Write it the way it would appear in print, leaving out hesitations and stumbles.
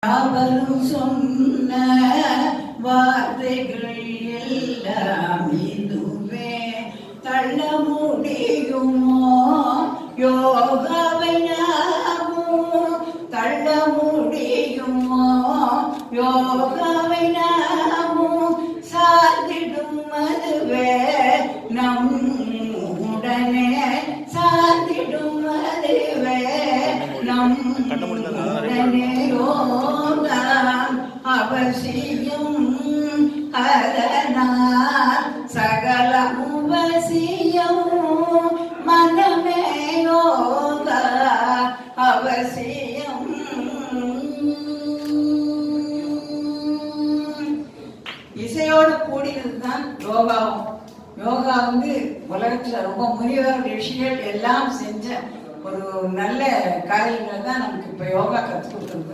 அவரும் சொன்ன வார்த்தைகள் எல்லாம் இதுவே தள்ள முடியுமோ யோகாவை நாமும் தள்ள முடியுமோ யோகாவை நாமும் சார்ந்திடும் அதுவே நம்முடனே சார்ந்திடும் அதுவே நம்முடனே யோகம் அவசியம் அதனால் சகலமும் வசியம் மனமே யோக அவசியம். இசையோடு கூடியதுதான் யோகாவும். யோகா உலகத்துல ரொம்ப முனிவர் ரிஷிகள் எல்லாம் செஞ்ச ஒரு நல்ல காரியங்கள் தான் நமக்கு இப்ப யோகா கற்றுக் கொடுக்குறது.